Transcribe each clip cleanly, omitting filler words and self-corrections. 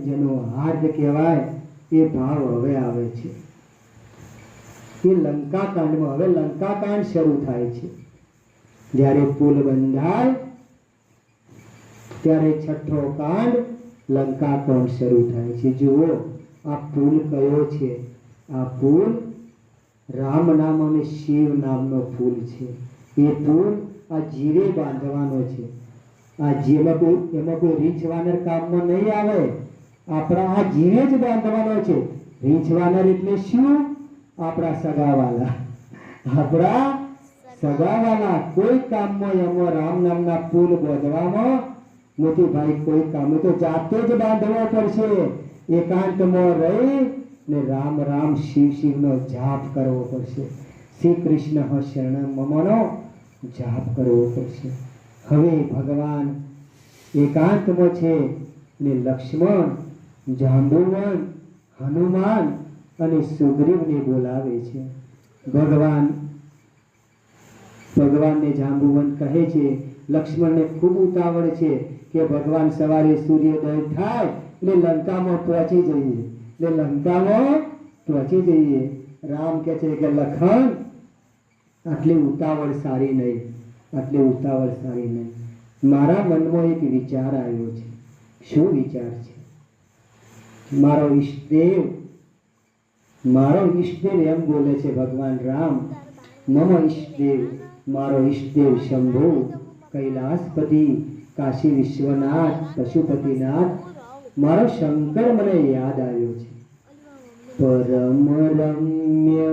જેનો હાર્દ કહેવાય એ ભાવ હવે આવે છે। એ લંકાકાંડમાં હવે લંકાકાંડ શરૂ થાય છે। જ્યારે પુલ બંધાય ત્યારે છઠ્ઠો કાંડ લંકાકાંડ શરૂ થાય છે। જુઓ આ પુલ કયો છે? આ પુલ રામ નામ અને શિવ નામનો પુલ છે। એ પુલ આ જીરે બાંધવાનો છે। આ એમાં કોઈ રીંછ વાનર કામમાં નહીં આવે। આપણા આ જીરે જ બાંધવાનો છે। રીંછ વાનર એટલે શું? આપણા સગાવાલા, આપણા સગાવાલા કોઈ કામમાં એમાં રામ નામના પુલ બાંધવામાં નથી ભાઈ। કોઈ કામ તો જાતે જ બાંધવો પડશે। એકાંતમાં રહી ને રામ રામ શિવ શિવનો જાપ કરવો પડશે। શ્રી કૃષ્ણ શરણમ મમનો જાપ કરવો પડશે। હવે ભગવાન એકાંતમાં છે ને લક્ષ્મણ, જાંબુવન, હનુમાન અને સુગ્રીવને બોલાવે છે। ભગવાનને જાંબુવન કહે છે, લક્ષ્મણને ખૂબ ઉતાવળ છે કે ભગવાન સવારે સૂર્યોદય થાય એટલે લંકામાં પહોંચી જઈએ, રામ કહે છે કે લખન આટલી ઉતાવળ સારી નહીં। મારા મનમાં એક વિચાર આવ્યો છે। શું વિચાર છે? મારો ઈષ્ટદેવ એમ બોલે છે ભગવાન રામ, મમ ઈષ્ટદેવ, મારો ઈષ્ટદેવ શંભુ, કૈલાસપતિ, કાશી વિશ્વનાથ, પશુપતિનાથ, મારો શંકર મને યાદ આવ્યો છે। પરમ રમ્ય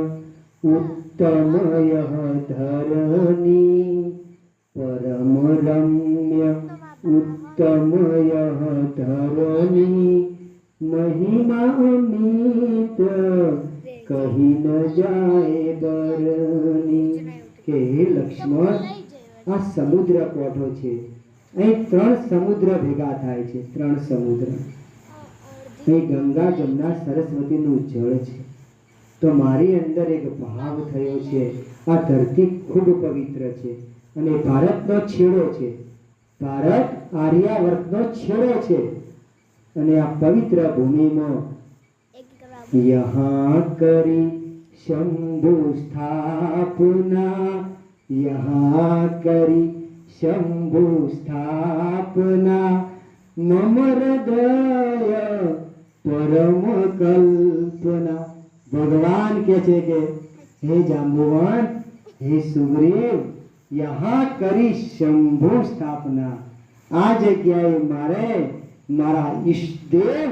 ઉત્તમય ધરની, પરમ રમ્ય ઉત્તમય ધરની, મહિમા અમિત કહી ન જાય બરની। કે હે લક્ષ્મણ, આ સમુદ્ર કોઠો છે। અહીં 3 સમુદ્ર ભેગા થાય છે। 3 સમુદ્ર, અહીં ગંગા, જમના, સરસ્વતીનું જળ છે। તો મારી અંદર એક ભાવ થયો છે, આ ધરતી ખૂબ પવિત્ર છે અને ભારતનો છેડો છે। ભારત આર્યાવર્તનો છેડો છે અને આ પવિત્ર ભૂમિમાં યહાં કરી શંભુ સ્થાપના, યહાં કરી શંભુ સ્થાપના, મમ હૃદય પરમ કલ્પના। ભગવાન કહે છે કે હે જાંબુવન, હે સુગ્રીવ, યહાં કરી શંભુ સ્થાપના, આ જગ્યાએ મારે મારા ઈષ્ટદેવ